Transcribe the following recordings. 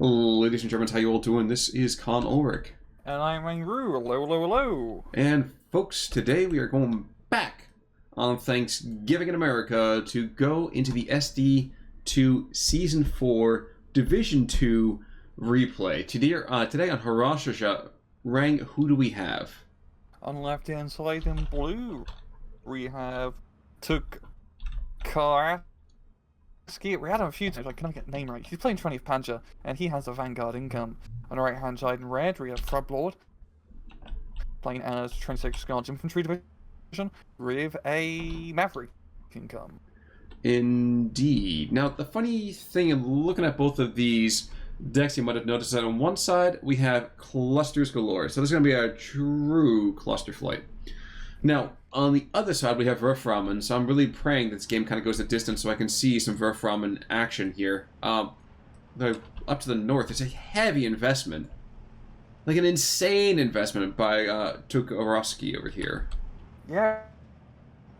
Ladies and gentlemen, how you all doing? This is Con Ulrich. And I'm Angru. Hello, hello, hello. And folks, today we are going back on Thanksgiving in America to go into the SD2 Season 4 Division 2 replay. Today on Haroshaje, Rang, who do we have? On the left-hand side in blue, we have Tuukkaraski. We had him a few times, I can't get the name right. He's playing 20th Panzer, and he has a Vanguard income. On the right-hand side in red, we have Frubblord, playing as 26th Guards Infantry Division, with a Maverick income. Indeed. Now, the funny thing in looking at both of these decks, you might have noticed that on one side, we have clusters galore. So this is going to be a true cluster flight. Now, on the other side, we have Ramen, so I'm really praying that this game kind of goes the distance so I can see some Ramen action here. Up to the north, it's a heavy investment. Like an insane investment by Tuukkaraski over here. Yeah,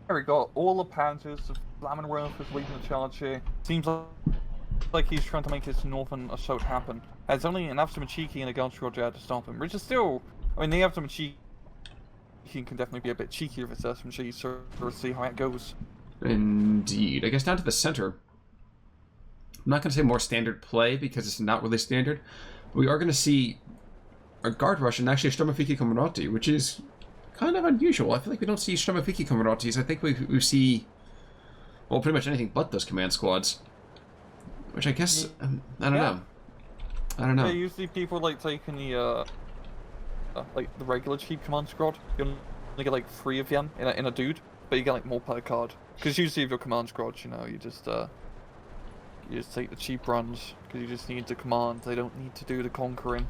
we got all the Panzers, the Flammenwerf is leading the charge here. Seems like he's trying to make his northern assault happen. There's only an Avsamachiki and a Haroshaje to stop him, which is still... I mean, the Avsamachiki can definitely be a bit cheeky with his SMG, so we'll see how it goes. Indeed. I guess down to the center. I'm not going to say more standard play, because it's not really standard. We are going to see a Guard Rush and actually a Stromafiki Kamerati, which is kind of unusual. I feel like we don't see Stromafiki Kameratis. I think we see, well, pretty much anything but those command squads. Which I guess, I don't know. I don't know. Yeah, usually people like taking the, like the regular cheap command squad. You only get like 3 of them in a dude, but you get like more per card. Because usually if your command squads, you know, you just take the cheap runs because you just need the command. They don't need to do the conquering.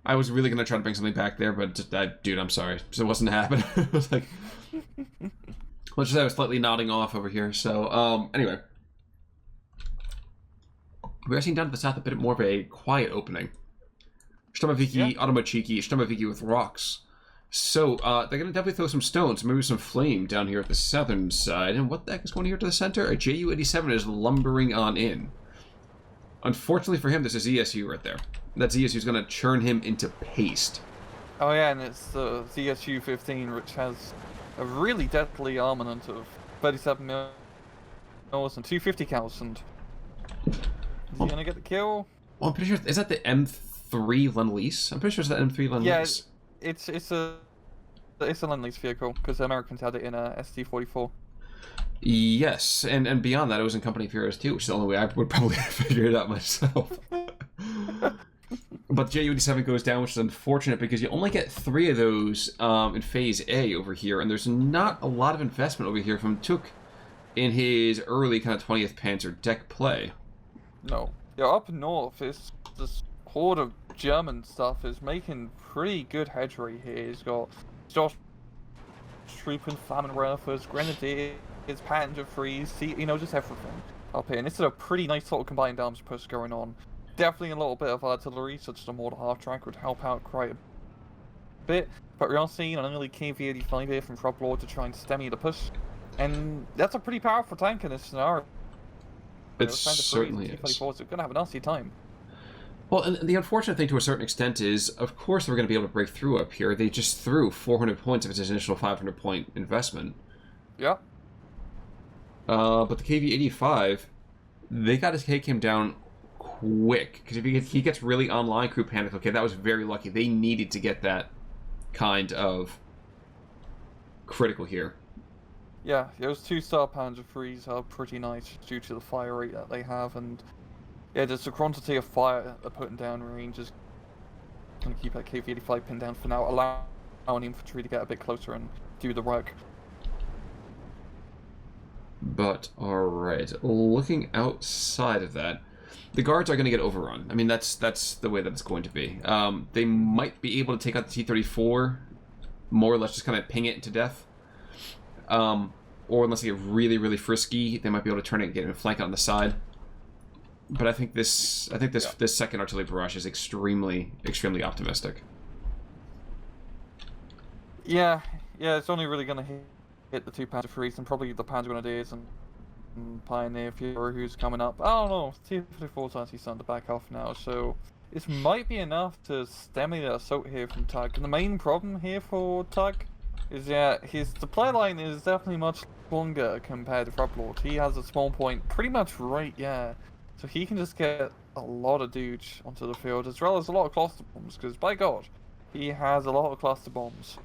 I was really gonna try to bring something back there, but just, dude, I'm sorry, so it wasn't happening. It was like, let's just say I was slightly nodding off over here. So, anyway. We are seeing down to the south a bit more of a quiet opening. Stromafiki, Automachiki, Stromafiki with rocks. So, they're going to definitely throw some stones, maybe some flame down here at the southern side. And what the heck is going here to the center? A Ju-87 is lumbering on in. Unfortunately for him, there's a ZSU right there. That ZSU is going to churn him into paste. Oh yeah, and it's the ZSU-15, which has a really deadly armament of 37 mils and 250 cals, and is he gonna get the kill? Well, I'm pretty sure, is that the M3 Lend-Lease? I'm pretty sure it's the M3 Lend-Lease. Yeah, it's a Lend-Lease vehicle, because the Americans had it in a SD-44. Yes, and beyond that, it was in Company of Heroes too, which is the only way I would probably figure it out myself. But the Ju-87 goes down, which is unfortunate because you only get 3 of those in Phase A over here, and there's not a lot of investment over here from Tuuk in his early kind of 20th Panzer deck play. No. Yeah, up north, this horde of German stuff is making pretty good headway here. He's got Josh Trooping, Flammenwerfers, Grenadiers, Panzer Freeze, you know, just everything up here. And this is a pretty nice sort of combined arms push going on. Definitely a little bit of artillery, such as a mortar half-track would help out quite a bit. But we are seeing an early KV-85 here from Frubblord to try and stem the push. And that's a pretty powerful tank in this scenario. It certainly is. So we're going to have a nasty time. Well, and the unfortunate thing to a certain extent is, of course they're going to be able to break through up here. They just threw 400 points of its initial 500-point investment. Yeah. But the KV-85, they got to take him down quick. Because if he gets really online, crew panic. Okay, that was very lucky. They needed to get that kind of critical here. Yeah, those 2-star Panzer Freeze are pretty nice due to the fire rate that they have, and yeah, just the quantity of fire they're putting down range is going to keep that KV-85 pinned down for now, allowing infantry to get a bit closer and do the work. But, alright, looking outside of that, the guards are going to get overrun. I mean, that's the way that it's going to be. They might be able to take out the T-34, more or less just kind of ping it to death. Or unless they get really, really frisky, they might be able to turn it and get a flank on the side. But I think this second artillery barrage is extremely, extremely optimistic. Yeah, it's only really going to hit the 2 Panzer Freeze and probably the Panzer Grenadiers, and Pioneer Fury who's coming up. I don't know. T-34's actually starting to back off now, so this might be enough to stem the assault here from Tuuk. And the main problem here for Tuuk is that his supply line is definitely much longer compared to Frubblord. He has a small point pretty much right, yeah. So he can just get a lot of dudes onto the field, as well as a lot of cluster bombs, because by God, he has a lot of cluster bombs.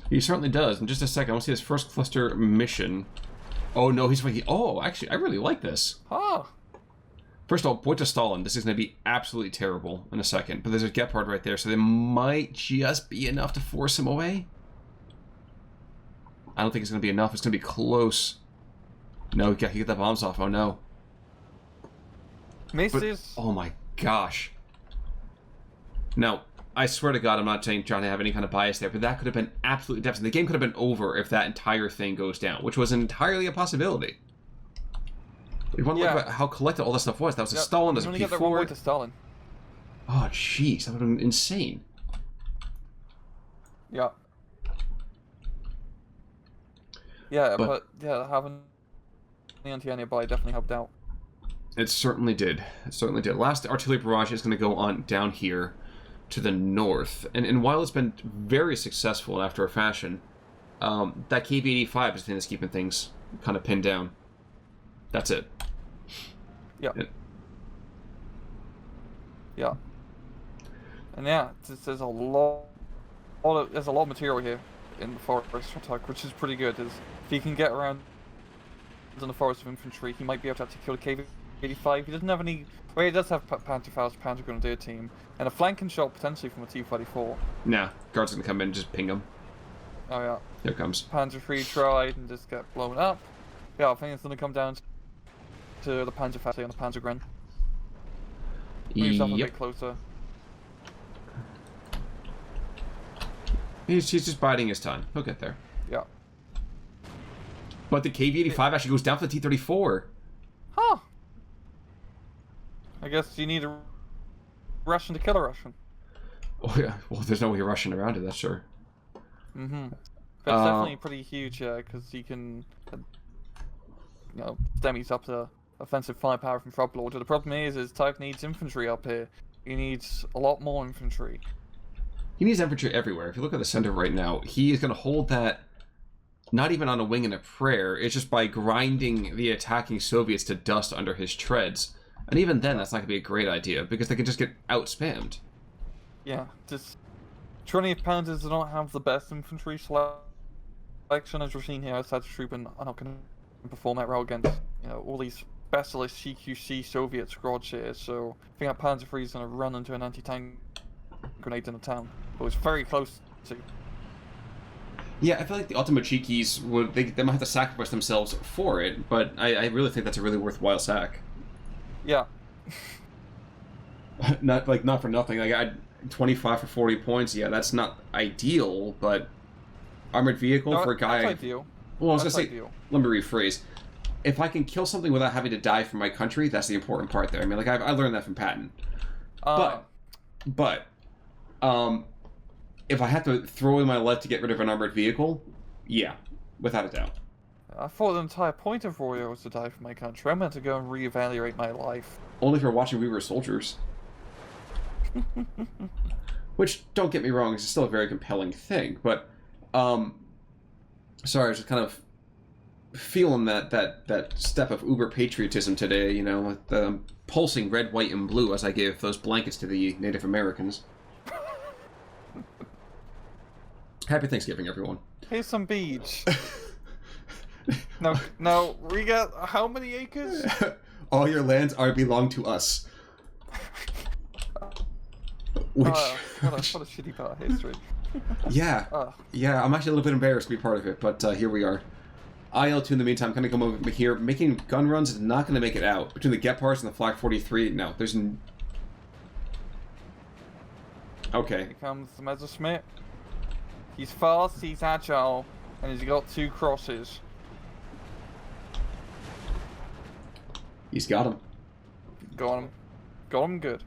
He certainly does. In just a second, I want to see his first cluster mission. Oh no, he's waiting. Oh, actually, I really like this. Huh. First of all, point to Stalin. This is going to be absolutely terrible in a second. But there's a Gepard right there, so they might just be enough to force him away. I don't think it's going to be enough. It's going to be close. No, he get the bombs off. Oh no. Misses. But, oh my gosh. Now, I swear to God, I'm not trying to have any kind of bias there, but that could have been absolutely devastating. The game could have been over if that entire thing goes down, which was entirely a possibility. If you want to look at how collected all this stuff was, that was a Stalin, there's a P4. Get that one way to Stalin. Oh, jeez, that would have been insane. Yeah. Yeah, but yeah, having the anti-air nearby definitely helped out. It certainly did. It certainly did. Last artillery barrage is going to go on down here to the north. And while it's been very successful after a fashion, that KV-85 is the thing that's keeping things kind of pinned down. That's it. Yeah. Yeah. And yeah, there's a lot of material here in the forest for Tuuk, which is pretty good. If he can get around in the forest of infantry, he might be able to actually kill the KV-85. He doesn't have any. Well, he does have Panzerfaust, Panzer Grenadier team, and a flanking shot potentially from a T-34. Nah, guard's gonna come in and just ping him. Oh yeah. Here it comes. Panzer III tried and just get blown up. Yeah, I think it's gonna come down to the Panzerfaust and the Panzer Gren. Move yourself a bit closer. He's just biding his time. He'll get there. Yeah. But the KV-85 actually goes down for the T-34. Huh. I guess you need a Russian to kill a Russian. Oh yeah. Well, there's no way you're rushing around it, that's sure. Mm-hmm. But it's definitely pretty huge, yeah, because you can, stemmies up the offensive firepower from Frubblord. The problem is Tuuk needs infantry up here. He needs a lot more infantry. He needs infantry everywhere. If you look at the center right now, he is going to hold that not even on a wing and a prayer. It's just by grinding the attacking Soviets to dust under his treads. And even then, that's not going to be a great idea, because they can just get out-spammed. Yeah, just 20th Panzers do not have the best infantry selection, as we're seeing here outside the troop, and are not going to perform that well against, all these specialist CQC Soviet squads here. So I think that Panzer III is going to run into an anti-tank grenade in the town. But it's very close to. Yeah, I feel like the ultimate cheekies they might have to sacrifice themselves for it, but I really think that's a really worthwhile sack. Yeah. not for nothing. Like 25 for 40 points. Yeah, that's not ideal, but armored vehicle for a guy. That's ideal. Well, I was gonna say. Let me rephrase. If I can kill something without having to die for my country, that's the important part there. I mean, like I learned that from Patton. But if I have to throw in my life to get rid of an armored vehicle, yeah, without a doubt. I thought the entire point of Warrior was to die for my country. I meant to go and reevaluate my life. Only if you're watching We Were Soldiers. Which, don't get me wrong, is still a very compelling thing, but, sorry, I was just kind of feeling that step of uber patriotism today, with the pulsing red, white, and blue as I gave those blankets to the Native Americans. Happy Thanksgiving, everyone. Here's some beach. Now, we got how many acres? All your lands belong to us. Which, what a shitty part of history. Yeah, I'm actually a little bit embarrassed to be part of it, but here we are. IL-2 in the meantime, going to come over here. Making gun runs is not going to make it out. Between the Gepards and the Flak 43, no, there's Okay. Here comes the Messerschmitt. He's fast, he's agile, and he's got 2 crosses. He's got him. Got him good.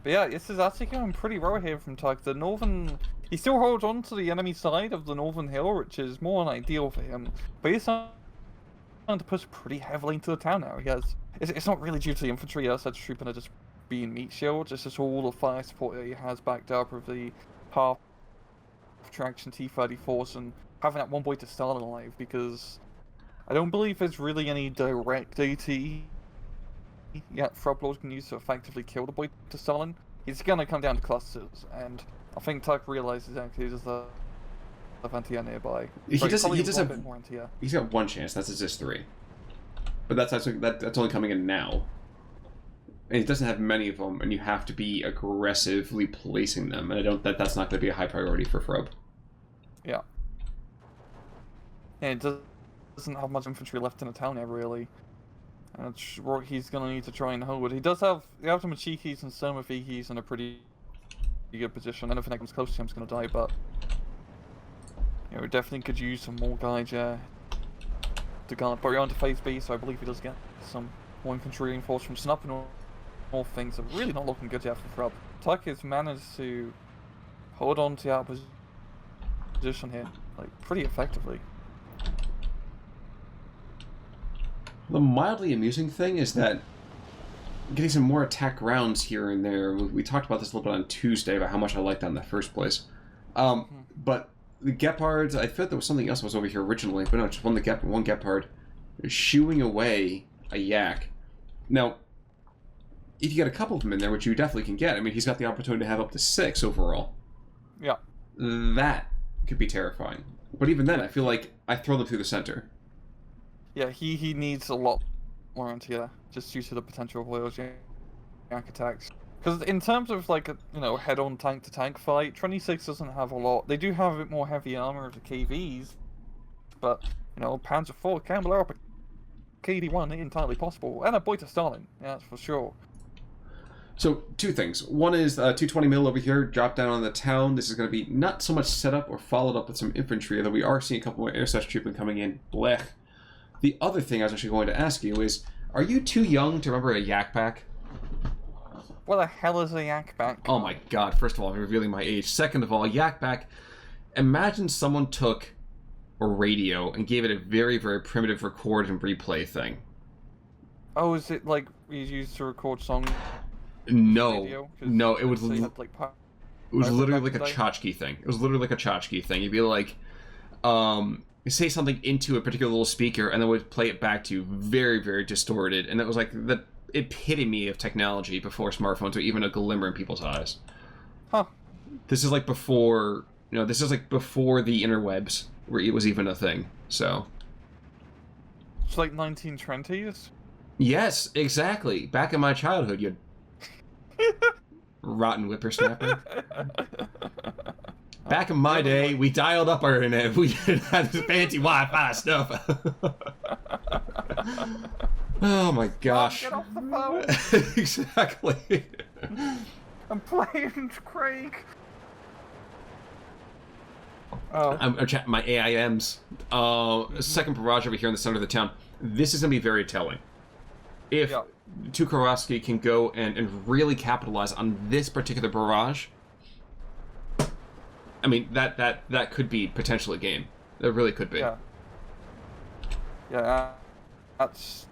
But yeah, this is actually going pretty well here from Tuuk. The northern... He still holds on to the enemy side of the northern hill, which is more than ideal for him. But he's starting to push pretty heavily into the town now. It's not really due to the infantry, as such trooping are just being meat shields. It's just all the fire support that he has backed up with the half traction T-34s and having that one boy to Stalin alive, because I don't believe there's really any direct AT yet Frubblord can use to effectively kill the boy to Stalin. He's gonna come down to clusters, and I think Tuck realizes actually there's a anti-air nearby. He does have a bit more anti-air. He's got one chance. That's his 3, but that's actually that's only coming in now, and he doesn't have many of them. And you have to be aggressively placing them. And that's not going to be a high priority for Frub. Yeah. And it doesn't have much infantry left in the town yet, really. And it's what he's going to need to try and hold. He does have the Machikis and Somavikis in a pretty good position. Anything that comes close to him is going to die, but you know, we definitely could use some more guys to guard. But we're on to phase B, so I believe he does get some more infantry reinforcements. And up and all things are really not looking good yet for Frub. Tuck has managed to hold on to our position here, like, pretty effectively. The mildly amusing thing is that getting some more attack rounds here and there. We talked about this a little bit on Tuesday about how much I liked that in the first place. But the Gepards, I felt there was something else that was over here originally, but no, just one Gepard shooing away a Yak. Now, if you get a couple of them in there, which you definitely can get, I mean, he's got the opportunity to have up to 6 overall. Yeah. That could be terrifying. But even then, I feel like I throw them through the center. Yeah, he needs a lot more anti-air, just due to the potential of those Yak attacks. Because in terms of, like, a, you know, head-on tank-to-tank fight, 26 doesn't have a lot. They do have a bit more heavy armor of the KVs, but, you know, Panzer IV can blow up a KV-1 entirely possible. And a boy to Stalin, yeah, that's for sure. So, 2 things. One is 220 mil over here, drop down on the town. This is going to be not so much set up or followed up with some infantry, although we are seeing a couple more air such trooping coming in. Blech. The other thing I was actually going to ask you is, are you too young to remember a Yak Pack? What the hell is a Yak Pack? Oh my god, first of all, I'm revealing my age. Second of all, Yak Pack, imagine someone took a radio and gave it a very, very primitive record and replay thing. Oh, is it like you used to record songs? No, no, it was had, like, it was literally like a tchotchke thing. It was literally like a tchotchke thing. You'd be like, say something into a particular little speaker, and then would play it back to you, very, very distorted. And it was like the epitome of technology before smartphones were even a glimmer in people's eyes. Huh. This is like before, you know, this is like before the interwebs, where it was even a thing. So. It's like 1920s? Yes, exactly. Back in my childhood, you rotten whippersnapper. Back in my day, we dialed up our internet. We didn't have this fancy Wi-Fi stuff. Oh my gosh. Get off the phone. Exactly. I'm playing Craig. Oh. I'm chatting my AIMs. Second barrage over here in the center of the town. This is going to be very telling. If Tuukkaraski can go and really capitalize on this particular barrage, I mean, that could be potentially a game. That really could be. Yeah. Yeah, that's...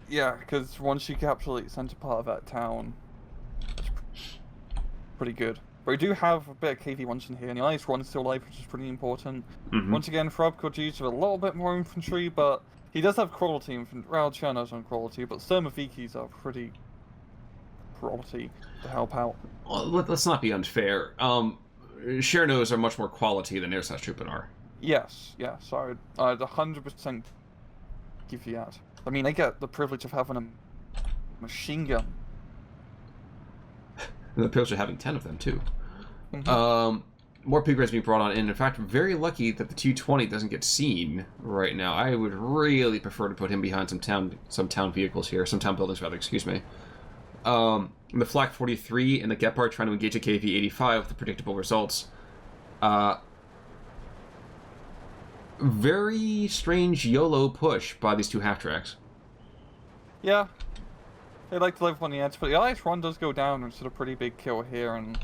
Yeah, because once you capture the center part of that town, it's pretty good. But we do have a bit of KV-1s in here, and the IS-1 is still alive, which is pretty important. Mm-hmm. Once again, Frub could use a little bit more infantry, but he does have quality infantry. Well, Cherno's on quality, but Somavikis are pretty quality to help out. Well, let's not be unfair. Chernos are much more quality than Air Slash Trooping are. Yes, so I'd 100% give you that. I mean, they get the privilege of having a machine gun. And the privilege of having 10 of them, too. Mm-hmm. More pigres being brought on in. In fact, I'm very lucky that the 220 doesn't get seen right now. I would really prefer to put him behind some town vehicles here. Some town buildings, rather, excuse me. The Flak 43 and the Gepard trying to engage a KV-85 with the predictable results. Very strange YOLO push by these two half-tracks. Yeah. They like to live on the edge, but the IS-1 does go down, which is a pretty big kill here, and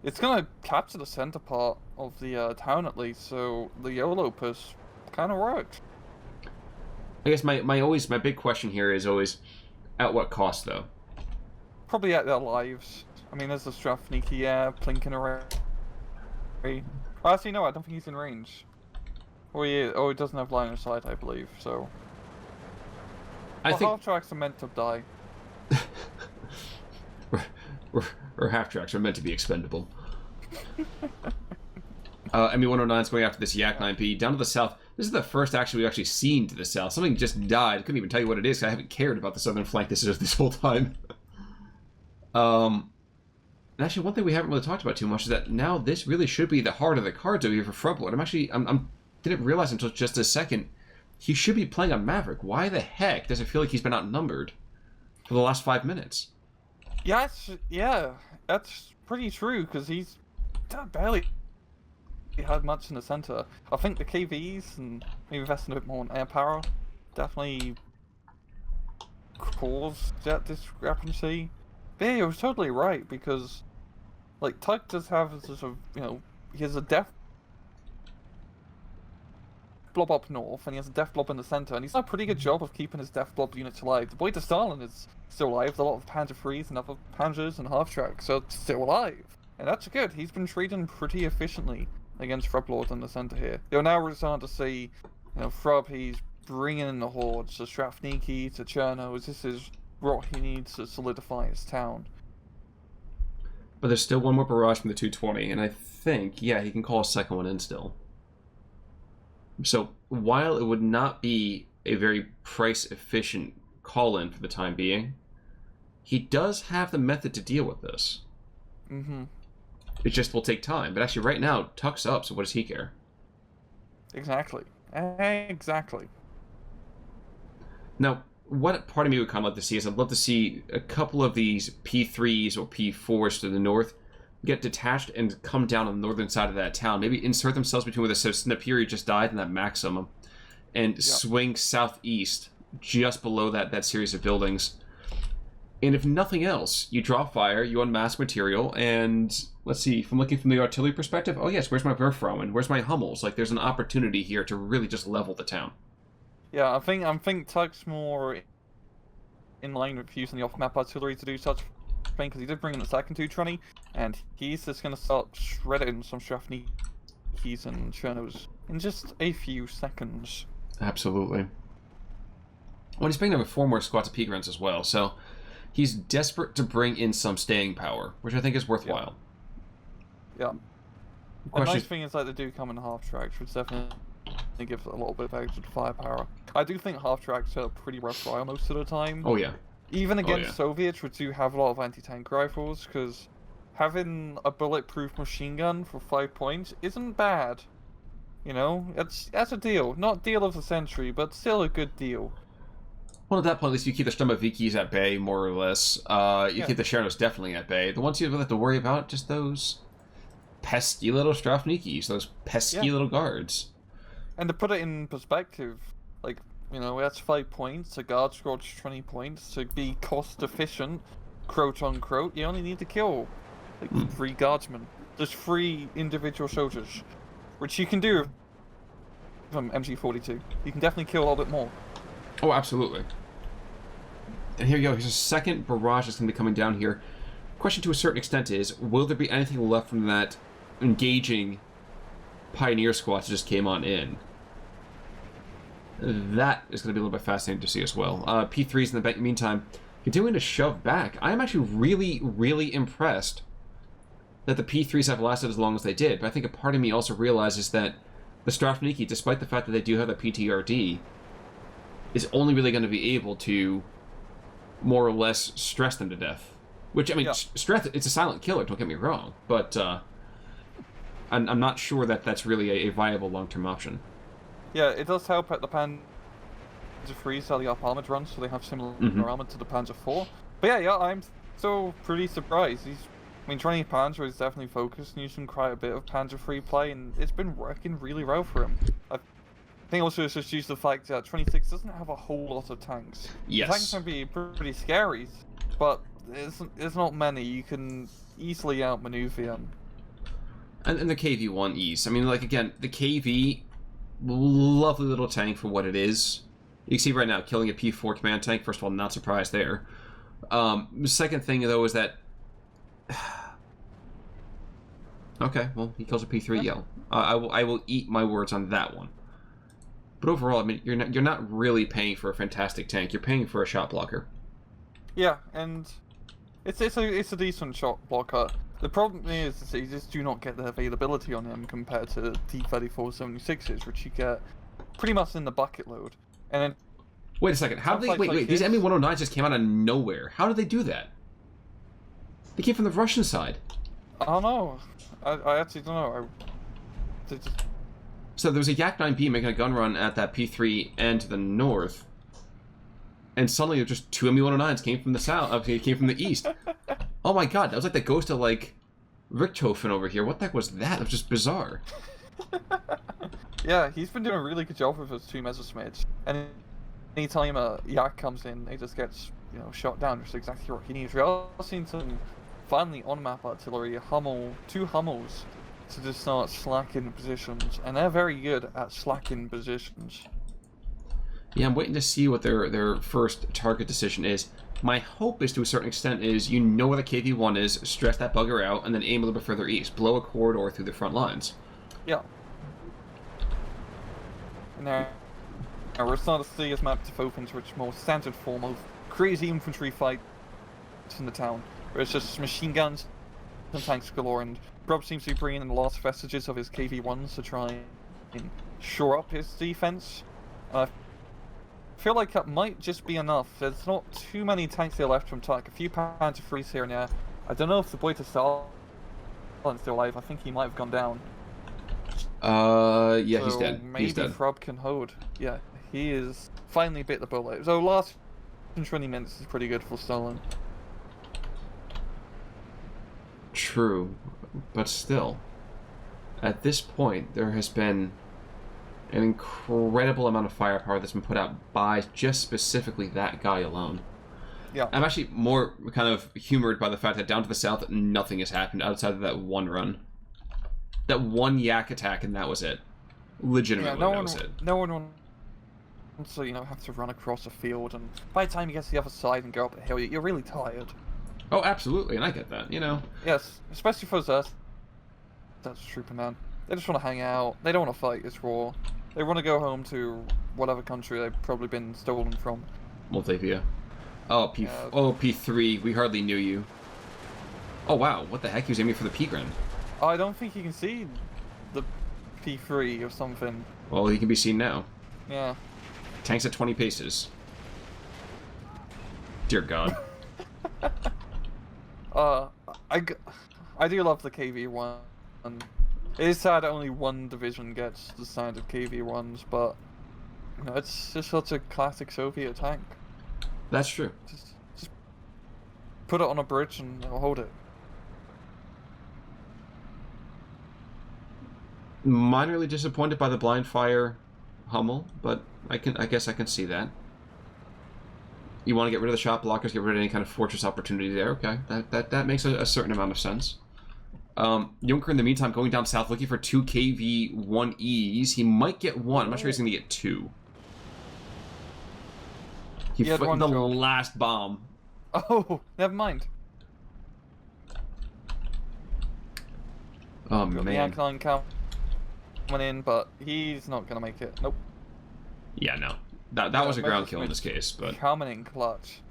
it's going to capture the center part of the town at least, so the YOLO push kind of worked. I guess my big question here is always, at what cost though? Probably at their lives. I mean, there's the Strafniki, yeah, plinking around. Actually, no, I don't think he's in range. Or he doesn't have line of sight, I believe, so... I think... half-tracks are meant to die. or half-tracks are meant to be expendable. ME-109's going after this Yak 9P. Down to the south. This is the first action we've actually seen to the south. Something just died. I couldn't even tell you what it is, because I haven't cared about the southern flank this whole time. And actually, one thing we haven't really talked about too much is that now this really should be the heart of the cards over here for Frubblord. I'm didn't realize until just a second, he should be playing on Maverick. Why the heck does it feel like he's been outnumbered for the last 5 minutes? Yeah, that's pretty true, because he's barely had much in the center. I think the KVs and maybe investing a bit more on air power definitely caused that discrepancy. But yeah, he was totally right, because like Tuck does have this sort of, he has a death blob up north, and he has a death blob in the center, and he's done a pretty good job of keeping his death blob units alive. The boy to Stalin is still alive, a lot of Panzer IIIs and other Panzers and half-tracks are still alive. And that's good, he's been treating pretty efficiently against Frubblord in the center here. You're now starting to see, Frub, he's bringing in the hordes, to Strafniki, to Chernos. This is what he needs to solidify his town. But there's still one more barrage from the 220, and I think, yeah, he can call a second one in still. So, while it would not be a very price-efficient call-in for the time being, he does have the method to deal with this. Mm-hmm. It just will take time. But actually, right now, Tuck's up, so what does he care? Exactly. Now, what part of me would kind of like to see is I'd love to see a couple of these P3s or P4s to the north get detached and come down on the northern side of that town. Maybe insert themselves between where the Snapiri just died and that Maximum, and swing southeast just below that series of buildings. And if nothing else, you draw fire, you unmask material, and let's see, if I'm looking from the artillery perspective, oh yes, where's my Werfrauen? Where's my Hummels? Like, there's an opportunity here to really just level the town. Yeah, I think Tuck's more in line with using the off-map artillery to do such thing, because he did bring in the second 220, and he's just going to start shredding some Strafnikis and Chernos in just a few seconds. Absolutely. Well, he's bringing over 4 more squads of Pigrins as well, so he's desperate to bring in some staying power, which I think is worthwhile. Yeah. The nice thing is that they do come in half-tracks, which definitely gives a little bit of extra firepower. I do think half-tracks are pretty rough fire most of the time. Oh, yeah. Even against Soviets, which do have a lot of anti-tank rifles, because having a bulletproof machine gun for 5 points isn't bad. That's a deal. Not deal of the century, but still a good deal. Well, at that point, at least you keep the Stromovikis at bay, more or less. You keep the Chernos definitely at bay. The ones you really have to worry about, just those pesky little Strafnikis, those pesky little guards. And to put it in perspective, like, that's 5 points, a guard scored 20 points, to be cost efficient, quote unquote, you only need to kill, 3 guardsmen. Just 3 individual soldiers, which you can do from MG42. You can definitely kill a little bit more. Oh, absolutely. And here we go, here's a second barrage that's going to be coming down here. Question to a certain extent is, will there be anything left from that engaging Pioneer squad that just came on in? That is going to be a little bit fascinating to see as well. P3s in the meantime, continuing to shove back. I am actually really, really impressed that the P3s have lasted as long as they did, but I think a part of me also realizes that the Strafniki, despite the fact that they do have the PTRD, is only really going to be able to more or less stress them to death. Which, I mean, stress, it's a silent killer, don't get me wrong, but I'm not sure that that's really a viable long-term option. Yeah, it does help at the Panzer IIIs are the up-armored runs, so they have similar armor to the Panzer IV. But yeah, I'm still pretty surprised. 20th Panzer is definitely focused and using quite a bit of Panzer III play, and it's been working really well for him. I think also it's just due to the fact that 26 doesn't have a whole lot of tanks. Yes. The tanks can be pretty scary, but there's not many. You can easily outmaneuver them. And the KV-1Es. I mean, again, the KV, lovely little tank for what it is. You can see right now, killing a P4 command tank, first of all, not surprised there. The second thing, though, is that... Okay, well, he kills a P3 yell. I will eat my words on that one. But overall, I mean, you're not really paying for a fantastic tank. You're paying for a shot blocker. Yeah, and it's a decent shot blocker. The problem is that you just do not get the availability on him compared to T-3476s, which you get pretty much in the bucket load. And then wait a second. How did they... Wait. These ME-109s just came out of nowhere. How did they do that? They came from the Russian side. I don't know. I actually don't know. So there was a Yak-9B making a gun run at that P3 and to the north, and suddenly just two ME-109s came from the south. Came from the east. Oh my god, that was like the ghost of like Richthofen over here. What the heck was that? It was just bizarre. Yeah, he's been doing a really good job with his two Messerschmitts, and anytime a Yak comes in, he just gets shot down. Just exactly what he needs. We also seen some finally on-map artillery, two Hummels, to just start slacking positions, and they're very good at slacking positions. Yeah, I'm waiting to see what their first target decision is. My hope is, to a certain extent, is you know where the KV-1 is, stress that bugger out, and then aim a little bit further east. Blow a corridor through the front lines. Yeah. And now we're starting to see his map develop into its more standard form of crazy infantry fights in the town, where it's just machine guns and tanks galore, and Rob seems to be bringing in the last vestiges of his KV-1s to try and shore up his defense. I feel like that might just be enough. There's not too many tanks there left from Tuck. A few Panzer IIIs here and there. I don't know if the boy to Stalin is still alive. I think he might have gone down. Yeah, so he's dead. Maybe He's dead. Frub can hold. Yeah, he is finally bit the bullet. So last 20 minutes is pretty good for Stalin. True, but still, at this point, there has been an incredible amount of firepower that's been put out by just specifically that guy alone. Yeah. I'm actually more kind of humored by the fact that down to the south, nothing has happened outside of that one run. That one Yak attack, and that was it. Legitimately, yeah, that was it. No one wants to, have to run across a field, and by the time you get to the other side and go up the hill, you're really tired. Oh, absolutely, and I get that, Yes, especially for us. That's trooper, man. They just want to hang out. They don't want to fight this war. They want to go home to whatever country they've probably been stolen from. Moldavia. Oh, P3, we hardly knew you. Oh, wow, what the heck? He was aiming for the P-Gren. I don't think you can see the P3 or something. Well, he can be seen now. Yeah. Tanks at 20 paces. Dear God. I do love the KV-1. It is sad that only one division gets the standard KV-1s, but it's just such a classic Soviet tank. That's true. Just put it on a bridge and it'll hold it. Minorly disappointed by the blind fire Hummel, but I guess I can see that. You want to get rid of the shot blockers, get rid of any kind of fortress opportunity there. Okay, that makes a certain amount of sense. Junker, in the meantime, going down south, looking for 2 KV-1Es. He might get one. I'm not sure he's going to get 2. He had flicked the job. last bomb. Oh, never mind. Oh, Got man. the Ankaline coming in, but he's not going to make it. Nope. Yeah, no. That was a ground kill in this case, but... Coming in clutch.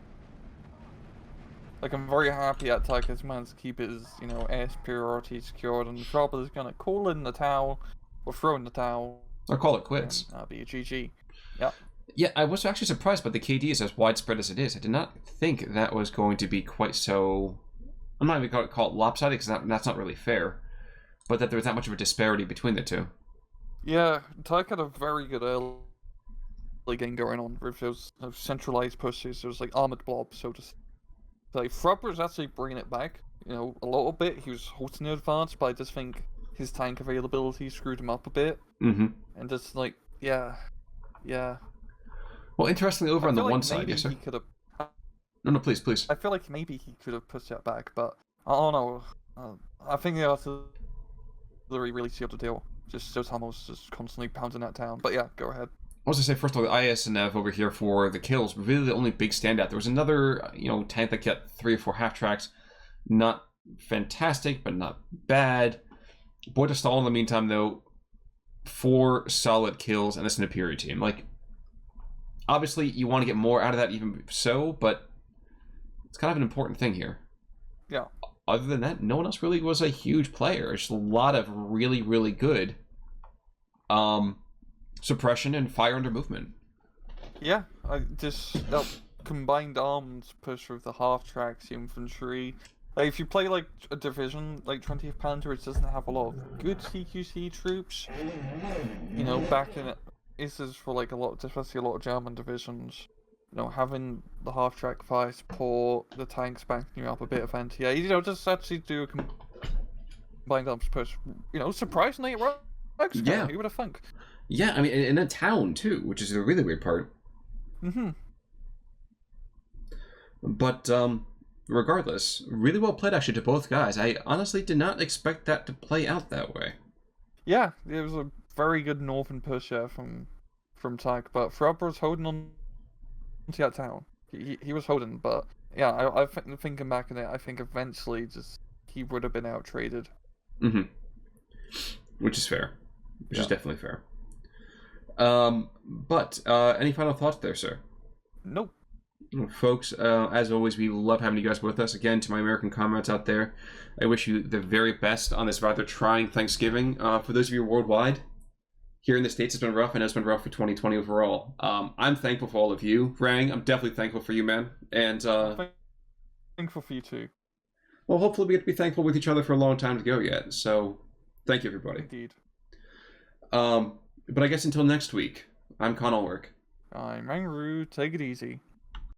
Like, I'm very happy that Tyker's managed to keep his, air superiority secured, and Frobber is going to call in the towel, or throw in the towel. Or call it quits. That'll be a GG. Yep. Yeah, I was actually surprised by the KD is as widespread as it is. I did not think that was going to be quite so... I'm not even going to call it lopsided, because that's not really fair. But that there was that much of a disparity between the two. Yeah, Tyke had a very good early game going on with those centralized pushes. It was like armored blobs, so to say. Frubber was actually bringing it back, a little bit. He was halting the advance, but I just think his tank availability screwed him up a bit. Mm-hmm. And just yeah. Well, interestingly, over on the one side, yes, sir. No, please. I feel like maybe he could have pushed that back, but I don't know. I think the artillery really sealed the deal. Just those Hummels just constantly pounding that down. But yeah, go ahead. was I say? First of all, the ISNF over here for the kills, but really the only big standout. There was another, tank that got 3 or 4 half tracks. Not fantastic, but not bad. Boydestall, in the meantime, though, 4 solid kills, and this is an Imperial team. Like, obviously, you want to get more out of that, even so, but it's kind of an important thing here. Yeah. Other than that, no one else really was a huge player. Just a lot of really, really good suppression and fire under movement. Yeah, that combined arms push with the half tracks, the infantry. Like, if you play like a division like 20th Panzer, which doesn't have a lot of good CQC troops, back in it, this is for like especially a lot of German divisions. Having the half track fire support, the tanks backing you up, a bit of anti-air, just actually do a combined arms push. Surprisingly, it works. Yeah. Who would have thunk? Yeah, I mean, in a town too, which is a really weird part. Mm-hmm. But regardless, really well played actually to both guys. I honestly did not expect that to play out that way. Yeah, it was a very good northern push there from Tyke, but Frubblord was holding on to that town. He was holding, but yeah, I think thinking back on it, I think eventually he would have been out traded. Mm-hmm. Which is fair. Which is definitely fair. But any final thoughts there, sir? Nope. Folks, as always, we love having you guys with us. Again, to my American comrades out there, I wish you the very best on this rather trying Thanksgiving. For those of you worldwide, here in the States, it's been rough. I know it's been rough for 2020 overall. I'm thankful for all of you. Rang, I'm definitely thankful for you, man. And thankful for you too. Well, hopefully we get to be thankful with each other for a long time to go yet. So, thank you, everybody. Indeed. But I guess until next week, I'm Con Ulrich. I'm Rangaroo. Take it easy.